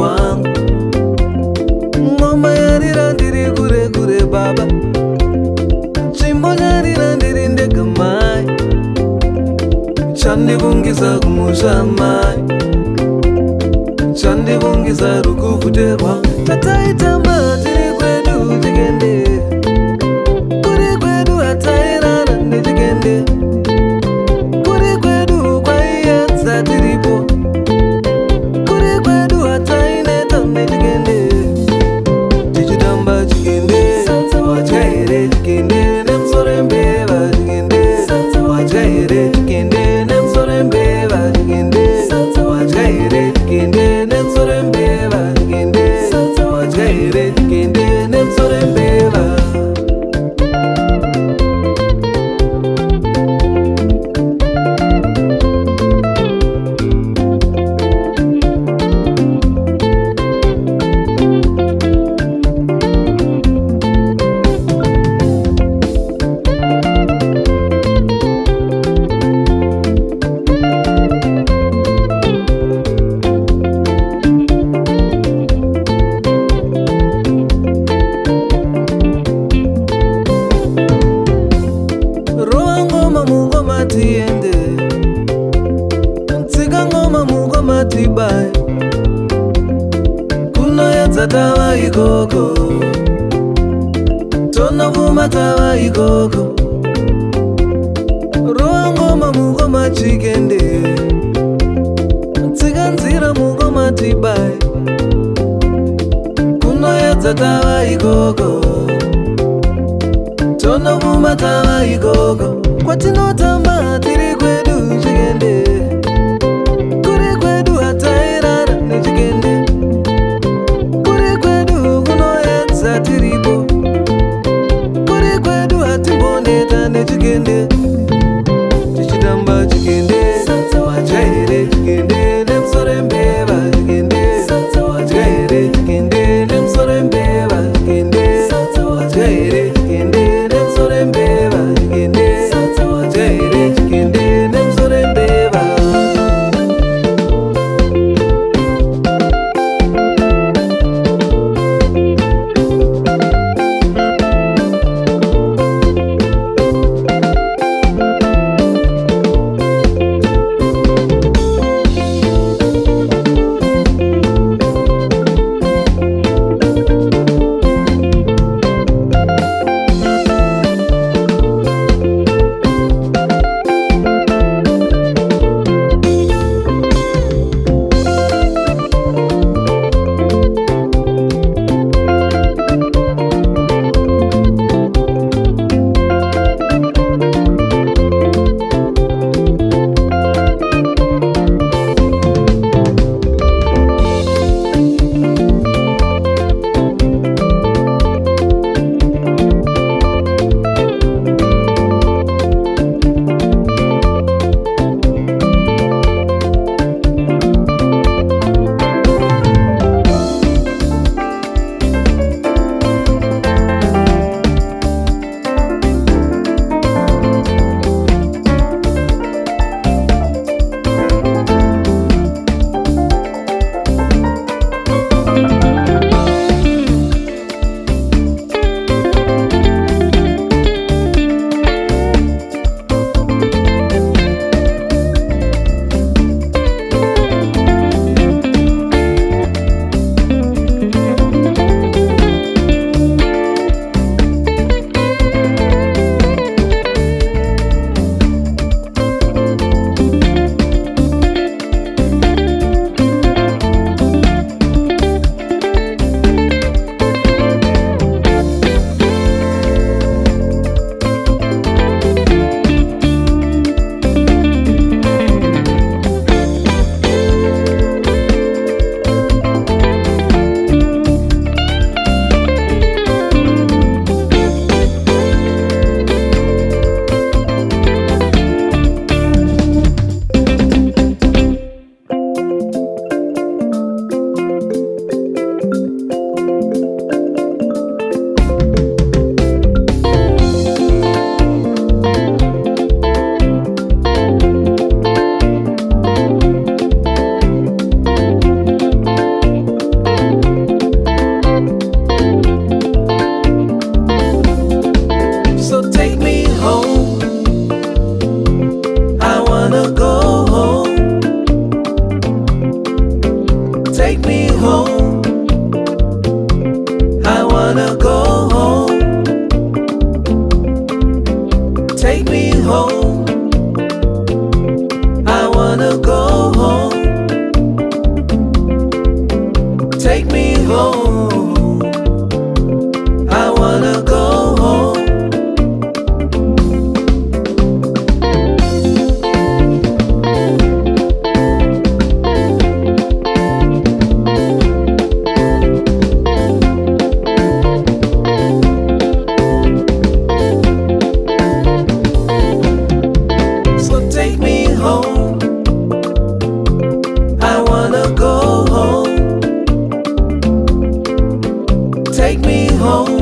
wangu. Ngoma yarira ndiri kure kure baba, chimbo yarira ndiri ndega mai, chandivungisa kumusha mai, chandivungisa rukufuterwa. Tataitamba tiri kwedu chikende, kuri kwedu hatairara nechikende, kuri kwedu kwaiedza tiripo, kuri kwedu hataineta nechikende. Tichitamba chikende, watyaire chikende nemusoro mbeva chikende, watyaire chikende nemusoro mbeva chikende, watyaire chikende nemusoro mbeva chikende, watyaire chikende nemusoro mbeva. Roa ngoma mungoma tiende, tsika ngoma mungoma tibaye, kunoedza tava ikoko, tonovuma tava ikoko. Roa ngoma mungoma chikende, tsika nzira mungoma tibaye, kunoedza tava ikoko, tonovuma tava ikoko. Kwatinotamba tiri kwedu chikende, kuri kwedu hatairara nechikende, kuri kwedu kunoedza tiripo, kuri kwedu hatimboneta nechikende. Tichitamba chikende, watyaire chikende nemusoro mbeva chikende, watyaire chikende nemusoro mbeva chikende, watyaire chikende nemusoro mbeva chikende, watyaire chikende nemusoro mbeva. Take me home. I wanna go home. Take me home. I wanna go home. Take me home. I wanna go home. So take me home. I wanna go home. Take me home.